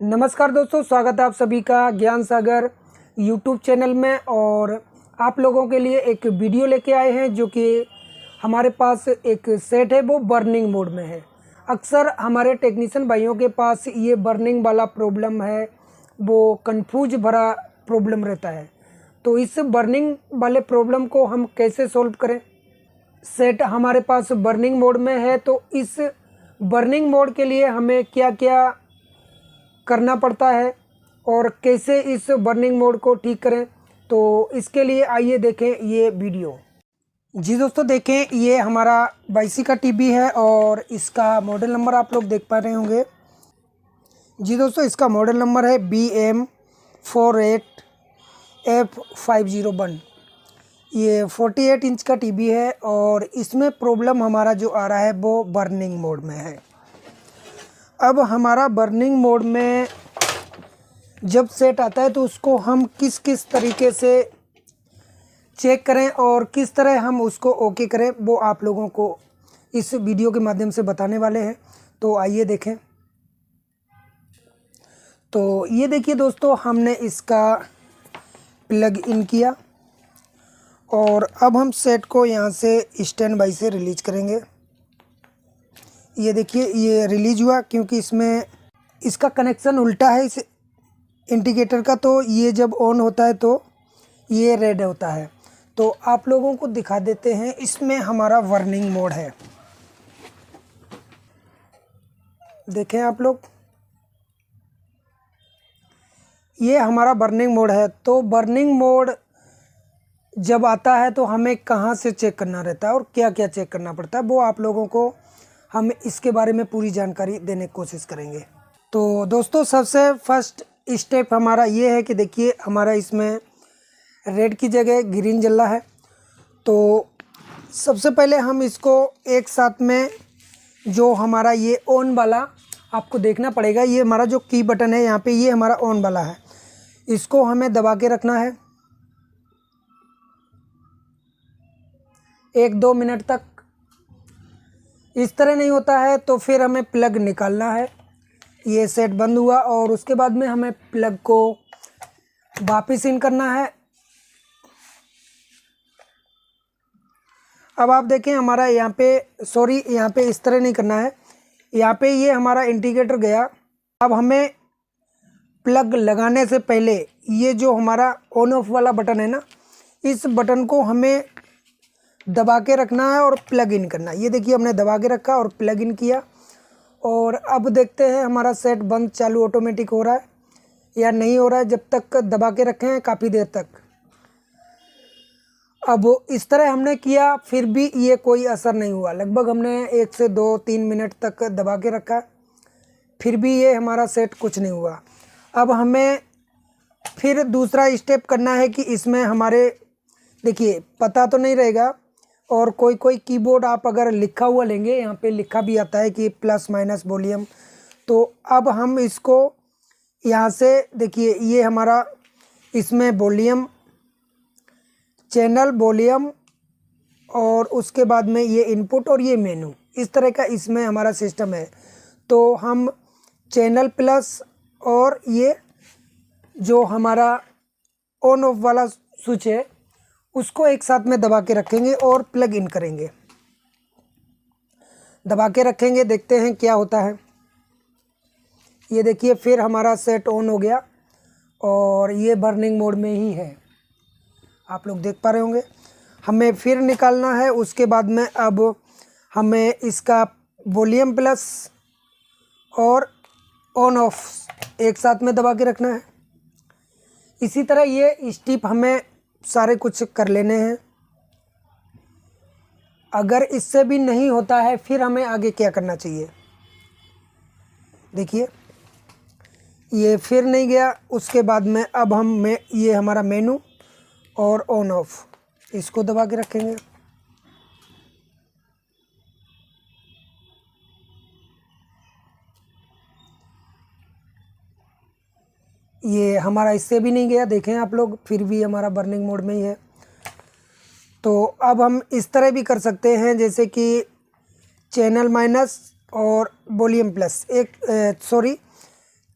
नमस्कार दोस्तों, स्वागत है आप सभी का ज्ञान सागर यूट्यूब चैनल में। और आप लोगों के लिए एक वीडियो लेके आए हैं जो कि हमारे पास एक सेट है, वो बर्निंग मोड में है। अक्सर हमारे टेक्नीशियन भाइयों के पास ये बर्निंग वाला प्रॉब्लम है, वो कंफ्यूज भरा प्रॉब्लम रहता है। तो इस बर्निंग वाले प्रॉब्लम को हम कैसे सॉल्व करें। सेट हमारे पास बर्निंग मोड में है, तो इस बर्निंग मोड के लिए हमें क्या क्या करना पड़ता है और कैसे इस बर्निंग मोड को ठीक करें, तो इसके लिए आइए देखें ये वीडियो। जी दोस्तों, देखें ये हमारा बाईसी का टीवी है और इसका मॉडल नंबर आप लोग देख पा रहे होंगे। जी दोस्तों, इसका मॉडल नंबर है BM48F501। ये 48 इंच का टीवी है और इसमें प्रॉब्लम हमारा जो आ रहा है वो बर्निंग मोड में है। अब हमारा बर्निंग मोड में जब सेट आता है तो उसको हम किस किस तरीके से चेक करें और किस तरह हम उसको ओके करें, वो आप लोगों को इस वीडियो के माध्यम से बताने वाले हैं। तो आइए देखें। तो ये देखिए दोस्तों, हमने इसका प्लग इन किया और अब हम सेट को यहाँ से स्टैंड बाई से रिलीज करेंगे। ये देखिए ये रिलीज हुआ, क्योंकि इसमें इसका कनेक्शन उल्टा है इस इंडिकेटर का। तो ये जब ऑन होता है तो ये रेड होता है। तो आप लोगों को दिखा देते हैं, इसमें हमारा बर्निंग मोड है। देखें आप लोग, ये हमारा बर्निंग मोड है। तो बर्निंग मोड जब आता है तो हमें कहाँ से चेक करना रहता है और क्या क्या चेक करना पड़ता है, वो आप लोगों को हम इसके बारे में पूरी जानकारी देने की कोशिश करेंगे। तो दोस्तों, सबसे फर्स्ट स्टेप हमारा ये है कि देखिए हमारा इसमें रेड की जगह ग्रीन जल रहा है। तो सबसे पहले हम इसको एक साथ में, जो हमारा ये ऑन वाला आपको देखना पड़ेगा, ये हमारा जो की बटन है यहाँ पे, ये हमारा ऑन वाला है। इसको हमें दबा के रखना है 1-2 मिनट तक। इस तरह नहीं होता है तो फिर हमें प्लग निकालना है। ये सेट बंद हुआ और उसके बाद में हमें प्लग को वापस इन करना है। अब आप देखें हमारा यहाँ पे, सॉरी यहाँ पे इस तरह नहीं करना है। यहाँ पे ये हमारा इंडिकेटर गया। अब हमें प्लग लगाने से पहले ये जो हमारा ऑन ऑफ वाला बटन है ना, इस बटन को हमें दबा के रखना है और प्लग इन करना है। ये देखिए हमने दबा के रखा और प्लग इन किया। और अब देखते हैं हमारा सेट बंद चालू ऑटोमेटिक हो रहा है या नहीं हो रहा है। जब तक दबा के रखे हैं काफ़ी देर तक। अब इस तरह हमने किया, फिर भी ये कोई असर नहीं हुआ। लगभग हमने 1 से 2-3 मिनट तक दबा के रखा, फिर भी ये हमारा सेट कुछ नहीं हुआ। अब हमें फिर दूसरा स्टेप करना है कि इसमें हमारे, देखिए पता तो नहीं रहेगा, और कोई कीबोर्ड आप अगर लिखा हुआ लेंगे, यहाँ पे लिखा भी आता है कि प्लस माइनस वॉल्यूम। तो अब हम इसको यहाँ से देखिए, ये हमारा इसमें वॉल्यूम, चैनल वॉल्यूम, और उसके बाद में ये इनपुट और ये मेनू, इस तरह का इसमें हमारा सिस्टम है। तो हम चैनल प्लस और ये जो हमारा ऑन ऑफ वाला स्विच है उसको एक साथ में दबा के रखेंगे और प्लग इन करेंगे। दबा के रखेंगे, देखते हैं क्या होता है। ये देखिए फिर हमारा सेट ऑन हो गया और ये बर्निंग मोड में ही है, आप लोग देख पा रहे होंगे। हमें फिर निकालना है। उसके बाद में अब हमें इसका वॉल्यूम प्लस और ऑन ऑफ एक साथ में दबा के रखना है। इसी तरह ये स्टेप हमें सारे कुछ कर लेने हैं। अगर इससे भी नहीं होता है फिर हमें आगे क्या करना चाहिए। देखिए ये फिर नहीं गया। उसके बाद में अब हम ये हमारा मेनू और ऑन ऑफ, इसको दबा के रखेंगे। ये हमारा इससे भी नहीं गया, देखें आप लोग, फिर भी हमारा बर्निंग मोड में ही है। तो अब हम इस तरह भी कर सकते हैं, जैसे कि चैनल माइनस और वॉल्यूम प्लस,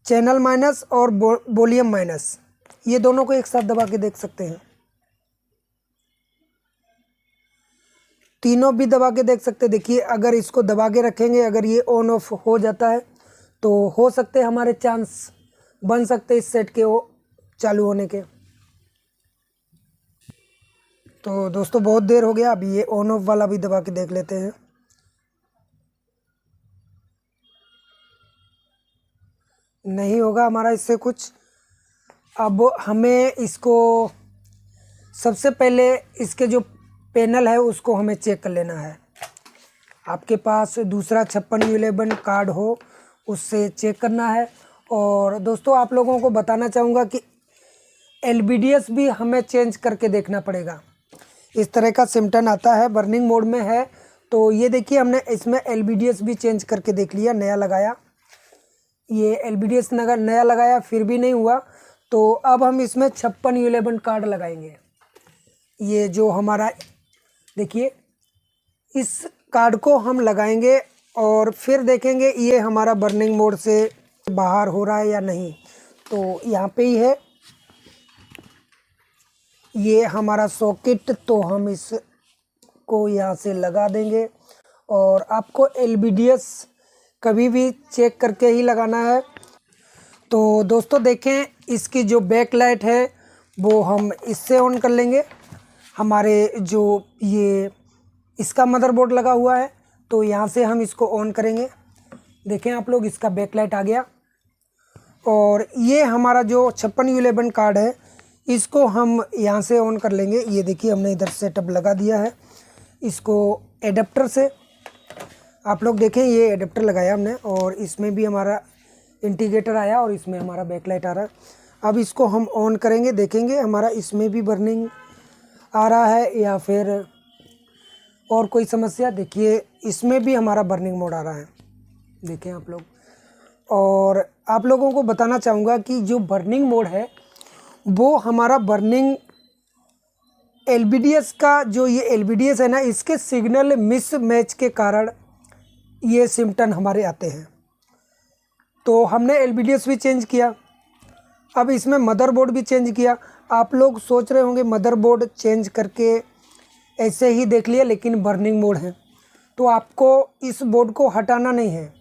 चैनल माइनस और वॉल्यूम माइनस, ये दोनों को एक साथ दबा के देख सकते हैं। तीनों भी दबा के देख सकते हैं। देखिए अगर इसको दबा के रखेंगे, अगर ये ऑन ऑफ हो जाता है तो हो सकते हैं हमारे चांस बन सकते इस सेट के चालू होने के। तो दोस्तों बहुत देर हो गया, अभी ये ऑन ऑफ वाला भी दबा के देख लेते हैं। नहीं होगा हमारा इससे कुछ। अब हमें इसको सबसे पहले इसके जो पैनल है उसको हमें चेक कर लेना है। आपके पास दूसरा 5611 कार्ड हो उससे चेक करना है। और दोस्तों आप लोगों को बताना चाहूँगा कि LBDS भी हमें चेंज करके देखना पड़ेगा। इस तरह का सिम्टन आता है, बर्निंग मोड में है। तो ये देखिए हमने इसमें LBDS भी चेंज करके देख लिया, नया लगाया। ये LBDS नया लगाया फिर भी नहीं हुआ, तो अब हम इसमें 5611 कार्ड लगाएंगे। ये जो हमारा देखिए इस कार्ड को हम लगाएंगे और फिर देखेंगे ये हमारा बर्निंग मोड से बाहर हो रहा है या नहीं। तो यहाँ पे ही है ये हमारा सॉकेट, तो हम इसको यहाँ से लगा देंगे। और आपको LBDS कभी भी चेक करके ही लगाना है। तो दोस्तों देखें इसकी जो बैक लाइट है वो हम इससे ऑन कर लेंगे। हमारे जो ये इसका मदरबोर्ड लगा हुआ है तो यहाँ से हम इसको ऑन करेंगे। देखें आप लोग, इसका बैक लाइट आ गया। और ये हमारा जो 5611 कार्ड है इसको हम यहाँ से ऑन कर लेंगे। ये देखिए हमने इधर सेटअप लगा दिया है इसको एडेप्टर से। आप लोग देखें ये एडेप्टर लगाया हमने और इसमें भी हमारा इंडिकेटर आया और इसमें हमारा बैकलाइट आ रहा है। अब इसको हम ऑन करेंगे, देखेंगे हमारा इसमें भी बर्निंग आ रहा है या फिर और कोई समस्या। देखिए इसमें भी हमारा बर्निंग मोड आ रहा है, देखें आप लोग। और आप लोगों को बताना चाहूँगा कि जो बर्निंग मोड है वो हमारा बर्निंग LBDS का, जो ये LBDS है ना, इसके सिग्नल मिस मैच के कारण ये सिम्टम हमारे आते हैं। तो हमने LBDS भी चेंज किया, अब इसमें मदरबोर्ड भी चेंज किया। आप लोग सोच रहे होंगे मदरबोर्ड चेंज करके ऐसे ही देख लिया, लेकिन बर्निंग मोड है तो आपको इस बोर्ड को हटाना नहीं है।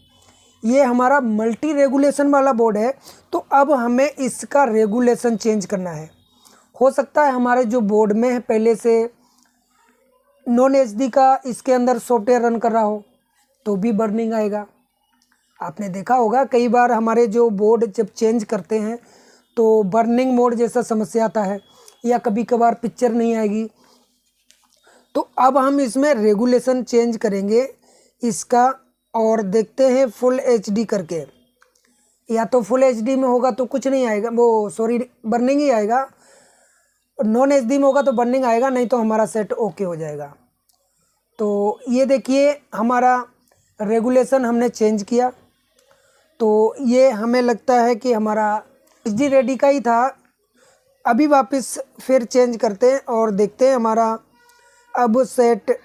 ये हमारा मल्टी रेगुलेशन वाला बोर्ड है, तो अब हमें इसका रेगुलेशन चेंज करना है। हो सकता है हमारे जो बोर्ड में है पहले से नॉन HD का इसके अंदर सॉफ्टवेयर रन कर रहा हो तो भी बर्निंग आएगा। आपने देखा होगा कई बार हमारे जो बोर्ड जब चेंज करते हैं तो बर्निंग मोड जैसा समस्या आता है या कभी कभार पिक्चर नहीं आएगी। तो अब हम इसमें रेगुलेशन चेंज करेंगे इसका और देखते हैं फुल HD करके। या तो फुल HD में होगा तो कुछ नहीं आएगा, वो सॉरी बर्निंग ही आएगा। नॉन HD में होगा तो बर्निंग आएगा, नहीं तो हमारा सेट ओके हो जाएगा। तो ये देखिए हमारा रेगुलेशन हमने चेंज किया, तो ये हमें लगता है कि हमारा HD रेडी का ही था। अभी वापस फिर चेंज करते हैं और देखते हैं हमारा अब सेट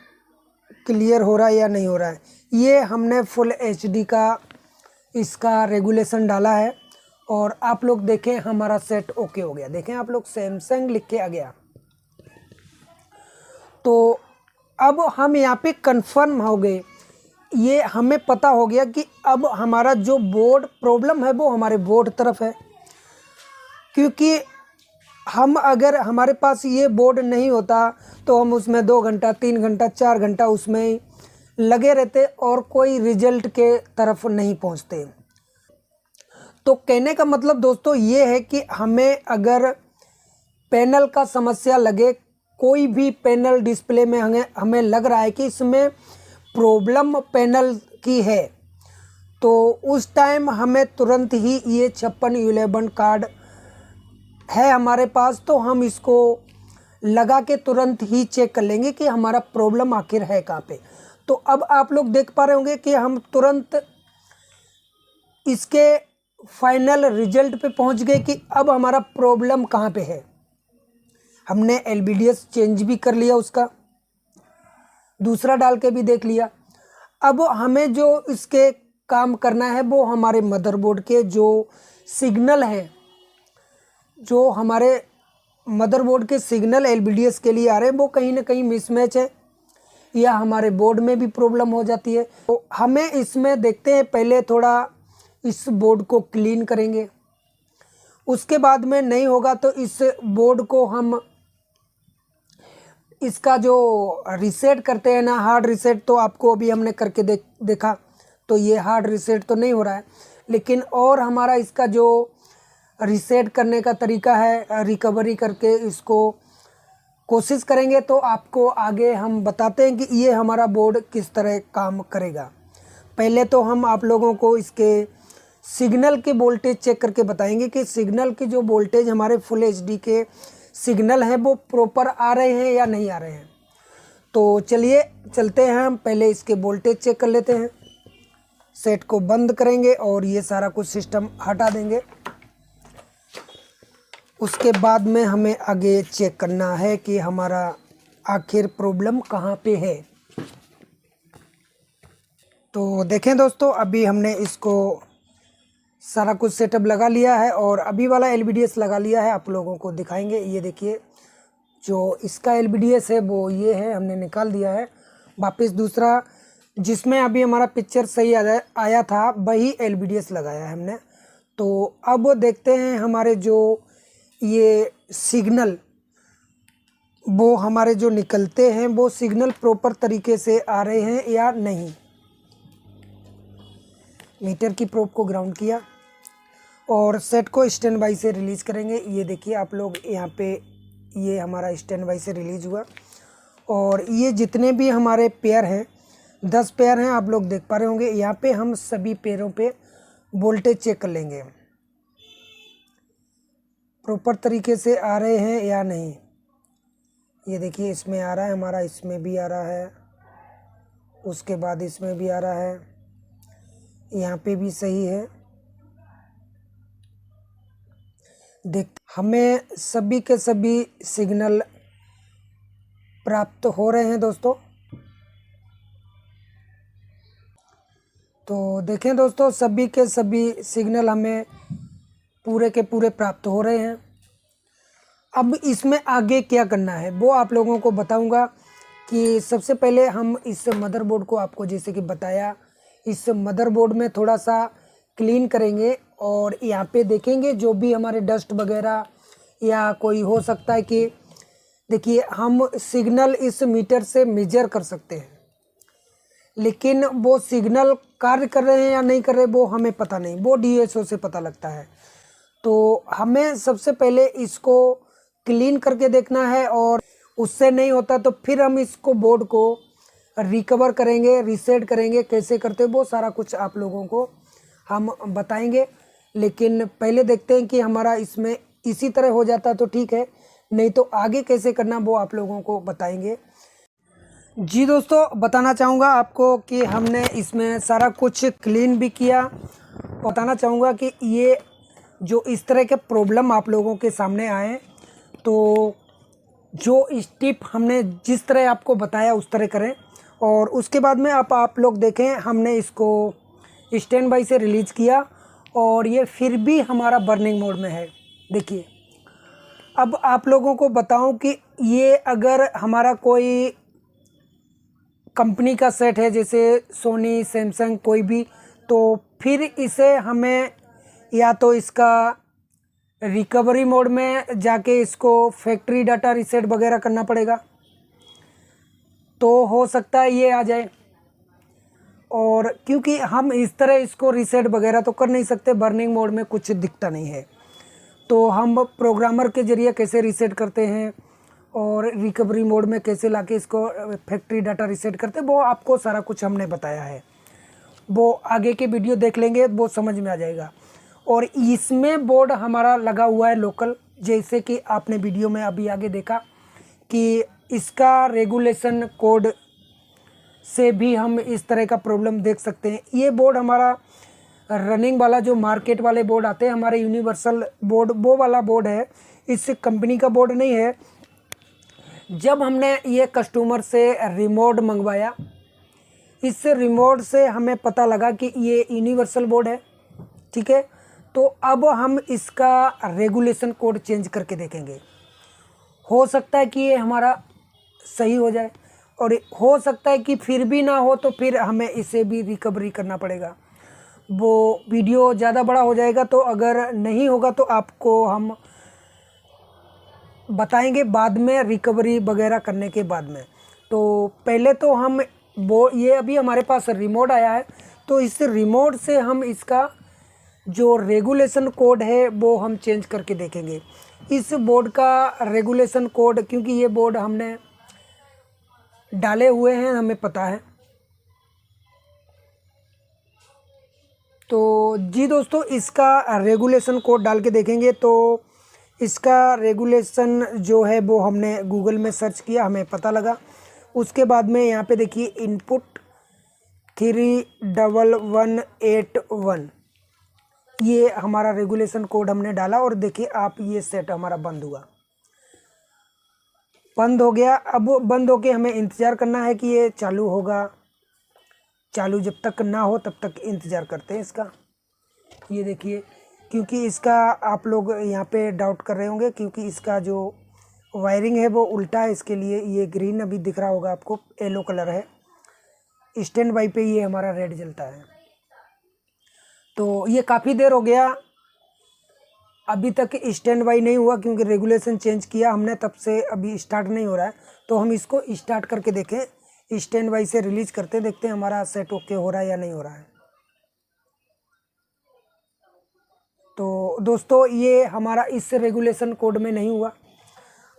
क्लियर हो रहा है या नहीं हो रहा है। ये हमने फुल HD का इसका रेगुलेशन डाला है और आप लोग देखें हमारा सेट ओके हो गया। देखें आप लोग सैमसंग लिख के आ गया। तो अब हम यहाँ पे कंफर्म हो गए, ये हमें पता हो गया कि अब हमारा जो बोर्ड प्रॉब्लम है वो हमारे बोर्ड तरफ है। क्योंकि हम अगर हमारे पास ये बोर्ड नहीं होता तो हम उसमें 2 घंटा 3 घंटा 4 घंटा उसमें लगे रहते और कोई रिजल्ट के तरफ नहीं पहुंचते। तो कहने का मतलब दोस्तों ये है कि हमें अगर पैनल का समस्या लगे, कोई भी पैनल डिस्प्ले में हमें लग रहा है कि इसमें प्रॉब्लम पैनल की है, तो उस टाइम हमें तुरंत ही ये 5611 कार्ड है हमारे पास, तो हम इसको लगा के तुरंत ही चेक कर लेंगे कि हमारा प्रॉब्लम आखिर है कहाँ पे। तो अब आप लोग देख पा रहे होंगे कि हम तुरंत इसके फाइनल रिजल्ट पे पहुंच गए कि अब हमारा प्रॉब्लम कहाँ पे है। हमने LBDS चेंज भी कर लिया, उसका दूसरा डाल के भी देख लिया। अब हमें जो इसके काम करना है वो हमारे मदरबोर्ड के जो सिग्नल है, जो हमारे मदरबोर्ड के सिग्नल LVDS के लिए आ रहे हैं वो कहीं ना कहीं मिसमैच है या हमारे बोर्ड में भी प्रॉब्लम हो जाती है। तो हमें इसमें देखते हैं, पहले थोड़ा इस बोर्ड को क्लीन करेंगे, उसके बाद में नहीं होगा तो इस बोर्ड को हम इसका जो रीसेट करते हैं ना, हार्ड रीसेट, तो आपको अभी हमने करके देखा तो ये हार्ड रीसेट तो नहीं हो रहा है, लेकिन और हमारा इसका जो रीसेट करने का तरीका है, रिकवरी करके इसको कोशिश करेंगे तो आपको आगे हम बताते हैं कि ये हमारा बोर्ड किस तरह काम करेगा। पहले तो हम आप लोगों को इसके सिग्नल के वोल्टेज चेक करके बताएंगे कि सिग्नल की जो वोल्टेज हमारे फुल HD के सिग्नल हैं वो प्रॉपर आ रहे हैं या नहीं आ रहे हैं। तो चलिए चलते हैं, हम पहले इसके वोल्टेज चेक कर लेते हैं। सेट को बंद करेंगे और ये सारा कुछ सिस्टम हटा देंगे। उसके बाद में हमें आगे चेक करना है कि हमारा आखिर प्रॉब्लम कहाँ पे है। तो देखें दोस्तों, अभी हमने इसको सारा कुछ सेटअप लगा लिया है और अभी वाला LVDS लगा लिया है, आप लोगों को दिखाएंगे। ये देखिए, जो इसका LVDS है वो ये है, हमने निकाल दिया है। वापस दूसरा जिसमें अभी हमारा पिक्चर सही आया था वही LVDS लगाया है हमने। तो अब देखते हैं हमारे जो ये सिग्नल वो हमारे जो निकलते हैं वो सिग्नल प्रॉपर तरीके से आ रहे हैं या नहीं। मीटर की प्रोब को ग्राउंड किया और सेट को स्टैंड बाई से रिलीज़ करेंगे। ये देखिए आप लोग यहाँ पे, ये हमारा स्टैंड बाई से रिलीज़ हुआ और ये जितने भी हमारे पेयर हैं, 10 पेयर हैं, आप लोग देख पा रहे होंगे। यहाँ पे हम सभी पेयरों पे वोल्टेज चेक कर लेंगे, प्रॉपर तरीके से आ रहे हैं या नहीं। ये देखिए, इसमें आ रहा है हमारा, इसमें भी आ रहा है, उसके बाद इसमें भी आ रहा है, यहाँ पे भी सही है। देख, हमें सभी के सभी सिग्नल प्राप्त हो रहे हैं दोस्तों। तो देखें दोस्तों, सभी के सभी सिग्नल हमें पूरे के पूरे प्राप्त हो रहे हैं। अब इसमें आगे क्या करना है वो आप लोगों को बताऊंगा। कि सबसे पहले हम इस मदरबोर्ड को, आपको जैसे कि बताया, इस मदरबोर्ड में थोड़ा सा क्लीन करेंगे और यहाँ पे देखेंगे जो भी हमारे डस्ट वगैरह या कोई हो सकता है कि, देखिए हम सिग्नल इस मीटर से मेजर कर सकते हैं, लेकिन वो सिग्नल कार्य कर रहे हैं या नहीं कर रहे वो हमें पता नहीं, वो DSO से पता लगता है। तो हमें सबसे पहले इसको क्लीन करके देखना है और उससे नहीं होता तो फिर हम इसको बोर्ड को रिकवर करेंगे, रीसेट करेंगे। कैसे करते वो सारा कुछ आप लोगों को हम बताएंगे, लेकिन पहले देखते हैं कि हमारा इसमें इसी तरह हो जाता तो ठीक है, नहीं तो आगे कैसे करना वो आप लोगों को बताएंगे। जी दोस्तों, बताना चाहूँगा आपको कि हमने इसमें सारा कुछ क्लीन भी किया। बताना चाहूँगा कि ये जो इस तरह के प्रॉब्लम आप लोगों के सामने आए, तो जो स्टेप हमने जिस तरह आपको बताया उस तरह करें। और उसके बाद में आप लोग देखें, हमने इसको स्टैंड बाई से रिलीज़ किया और ये फिर भी हमारा बर्निंग मोड में है। देखिए, अब आप लोगों को बताऊं कि ये अगर हमारा कोई कंपनी का सेट है, जैसे सोनी, सैमसंग, कोई भी, तो फिर इसे हमें या तो इसका रिकवरी मोड में जाके इसको फैक्ट्री डाटा रीसेट वगैरह करना पड़ेगा, तो हो सकता है ये आ जाए। और क्योंकि हम इस तरह इसको रीसेट वगैरह तो कर नहीं सकते, बर्निंग मोड में कुछ दिखता नहीं है, तो हम प्रोग्रामर के ज़रिए कैसे रीसेट करते हैं और रिकवरी मोड में कैसे लाके इसको फैक्ट्री डाटा रीसेट करते हैं, वो आपको सारा कुछ हमने बताया है। वो आगे के वीडियो देख लेंगे, वो समझ में आ जाएगा। और इसमें बोर्ड हमारा लगा हुआ है लोकल, जैसे कि आपने वीडियो में अभी आगे देखा कि इसका रेगुलेशन कोड से भी हम इस तरह का प्रॉब्लम देख सकते हैं। ये बोर्ड हमारा रनिंग वाला, जो मार्केट वाले बोर्ड आते हैं हमारे, यूनिवर्सल बोर्ड, वो वाला बोर्ड है, इस कंपनी का बोर्ड नहीं है। जब हमने ये कस्टमर से रिमोट मंगवाया, इस रिमोट से हमें पता लगा कि ये यूनिवर्सल बोर्ड है, ठीक है। तो अब हम इसका रेगुलेशन कोड चेंज करके देखेंगे। हो सकता है कि ये हमारा सही हो जाए और हो सकता है कि फिर भी ना हो, तो फिर हमें इसे भी रिकवरी करना पड़ेगा। वो वीडियो ज़्यादा बड़ा हो जाएगा, तो अगर नहीं होगा तो आपको हम बताएंगे बाद में, रिकवरी वगैरह करने के बाद में। तो पहले तो हम वो ये अभी हमारे पास रिमोट आया है, तो इस रिमोट से हम इसका जो रेगुलेशन कोड है वो हम चेंज करके देखेंगे। इस बोर्ड का रेगुलेशन कोड, क्योंकि ये बोर्ड हमने डाले हुए हैं, हमें पता है। तो जी दोस्तों, इसका रेगुलेशन कोड डाल के देखेंगे। तो इसका रेगुलेशन जो है वो हमने गूगल में सर्च किया, हमें पता लगा। उसके बाद में यहाँ पे देखिए इनपुट 31181, ये हमारा रेगुलेशन कोड हमने डाला और देखिए आप, ये सेट हमारा बंद हुआ, बंद हो गया। अब बंद होके हमें इंतज़ार करना है कि ये चालू होगा। चालू जब तक ना हो तब तक इंतज़ार करते हैं इसका। ये देखिए, क्योंकि इसका आप लोग यहाँ पे डाउट कर रहे होंगे, क्योंकि इसका जो वायरिंग है वो उल्टा है, इसके लिए ये ग्रीन अभी दिख रहा होगा आपको, येलो कलर है। स्टैंड बाई पे ये हमारा रेड जलता है। तो ये काफ़ी देर हो गया, अभी तक स्टैंड बाई नहीं हुआ, क्योंकि रेगुलेशन चेंज किया हमने तब से अभी स्टार्ट नहीं हो रहा है। तो हम इसको स्टार्ट करके देखें, स्टैंड बाई से रिलीज करते, देखते हैं हमारा सेट ओके हो रहा है या नहीं हो रहा है। तो दोस्तों, ये हमारा इस रेगुलेशन कोड में नहीं हुआ।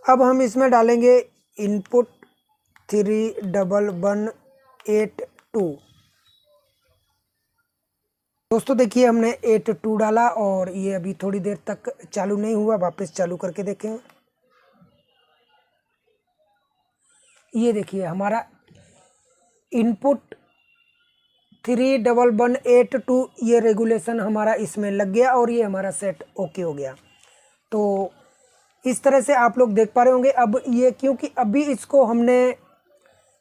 अब हम इसमें डालेंगे इनपुट 31182। दोस्तों देखिए, हमने 82 डाला और ये अभी थोड़ी देर तक चालू नहीं हुआ। वापस चालू करके देखें। ये देखिए, हमारा इनपुट 31182, ये रेगुलेशन हमारा इसमें लग गया और ये हमारा सेट ओके हो गया। तो इस तरह से आप लोग देख पा रहे होंगे। अब ये, क्योंकि अभी इसको हमने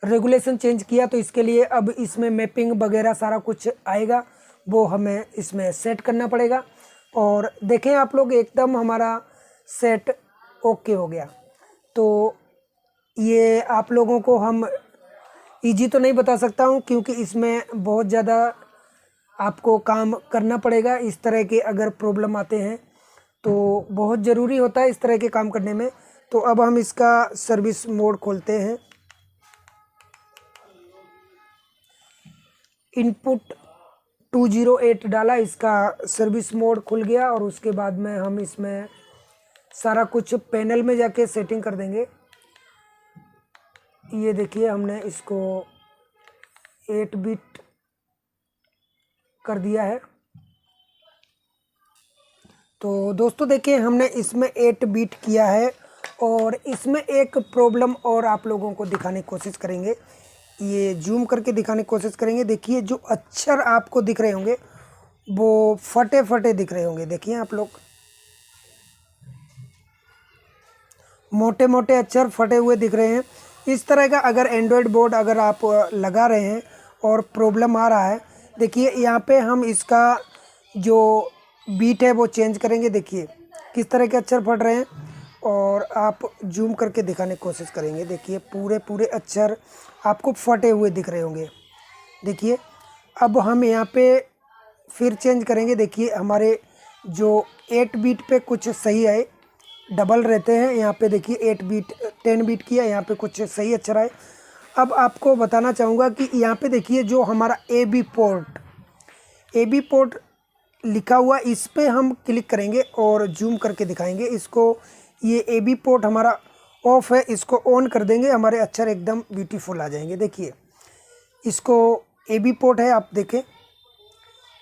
रेगुलेशन चेंज किया, तो इसके लिए अब इसमें मैपिंग वगैरह सारा कुछ आएगा, वो हमें इसमें सेट करना पड़ेगा। और देखें आप लोग, एकदम हमारा सेट ओके हो गया। तो ये आप लोगों को हम इजी तो नहीं बता सकता हूँ, क्योंकि इसमें बहुत ज़्यादा आपको काम करना पड़ेगा। इस तरह के अगर प्रॉब्लम आते हैं तो बहुत ज़रूरी होता है इस तरह के काम करने में। तो अब हम इसका सर्विस मोड खोलते हैं। इनपुट 208 डाला, इसका सर्विस मोड खुल गया और उसके बाद में हम इसमें सारा कुछ पैनल में जाके सेटिंग कर देंगे। ये देखिए, हमने इसको 8 बिट कर दिया है। तो दोस्तों देखिए, हमने इसमें 8 बिट किया है और इसमें एक प्रॉब्लम और आप लोगों को दिखाने की कोशिश करेंगे। ये जूम करके दिखाने की कोशिश करेंगे। देखिए, जो अक्षर आपको दिख रहे होंगे वो फटे फटे दिख रहे होंगे। देखिए आप लोग, मोटे मोटे अक्षर फटे हुए दिख रहे हैं। इस तरह का अगर एंड्रॉयड बोर्ड अगर आप लगा रहे हैं और प्रॉब्लम आ रहा है, देखिए यहाँ पे हम इसका जो बीट है वो चेंज करेंगे। देखिए किस तरह के अक्षर फट रहे हैं और आप जूम करके दिखाने की कोशिश करेंगे। देखिए पूरे पूरे अक्षर आपको फटे हुए दिख रहे होंगे। देखिए अब हम यहाँ पे फिर चेंज करेंगे। देखिए हमारे जो 8 बीट पे कुछ सही आए, डबल रहते हैं। यहाँ पे देखिए 8 बीट 10 बीट किया, यहाँ पे कुछ सही अक्षर आए। अब आपको बताना चाहूँगा कि यहाँ पे देखिए जो हमारा ए बी पोर्ट लिखा हुआ, इस पे हम क्लिक करेंगे और जूम करके दिखाएंगे इसको। ये ए बी पोर्ट हमारा ऑफ है, इसको ऑन कर देंगे, हमारे अक्षर एकदम ब्यूटीफुल आ जाएंगे। देखिए इसको ए बी पोर्ट है, आप देखें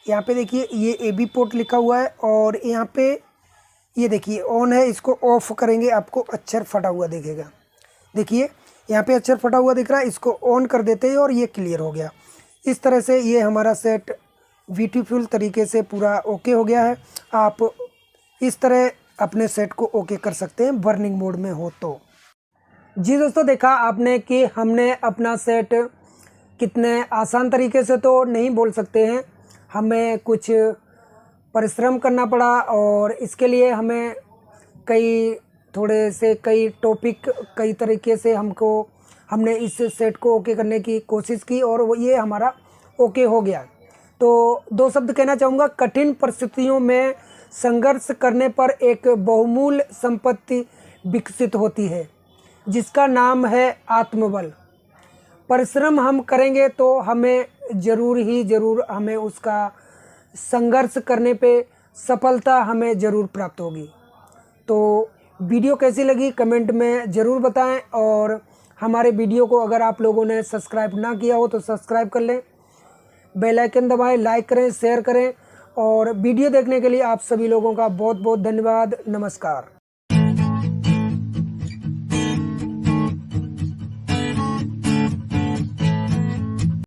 यहाँ पे देखिए ये ए बी पोर्ट लिखा हुआ है और यहाँ पे ये देखिए ऑन है। इसको ऑफ करेंगे, आपको अक्षर फटा हुआ दिखेगा। देखिए यहाँ पे अक्षर फटा हुआ दिख रहा है, इसको ऑन कर देते हैं और ये क्लियर हो गया। इस तरह से ये हमारा सेट ब्यूटीफुल तरीके से पूरा ओके हो गया है। आप इस तरह अपने सेट को ओके कर सकते हैं बर्निंग मोड में हो तो। जी दोस्तों, देखा आपने कि हमने अपना सेट कितने आसान तरीके से तो नहीं बोल सकते हैं, हमें कुछ परिश्रम करना पड़ा और इसके लिए हमें कई टॉपिक कई तरीके से हमने इस सेट को ओके करने की कोशिश की और ये हमारा ओके हो गया। तो 2 शब्द कहना चाहूँगा। कठिन परिस्थितियों में संघर्ष करने पर एक बहुमूल्य संपत्ति विकसित होती है जिसका नाम है आत्मबल। परिश्रम हम करेंगे तो हमें ज़रूर हमें उसका संघर्ष करने पे सफलता हमें ज़रूर प्राप्त होगी। तो वीडियो कैसी लगी कमेंट में ज़रूर बताएं और हमारे वीडियो को अगर आप लोगों ने सब्सक्राइब ना किया हो तो सब्सक्राइब कर लें, बेल आइकन दबाएं, लाइक करें, शेयर करें और वीडियो देखने के लिए आप सभी लोगों का बहुत बहुत धन्यवाद। नमस्कार।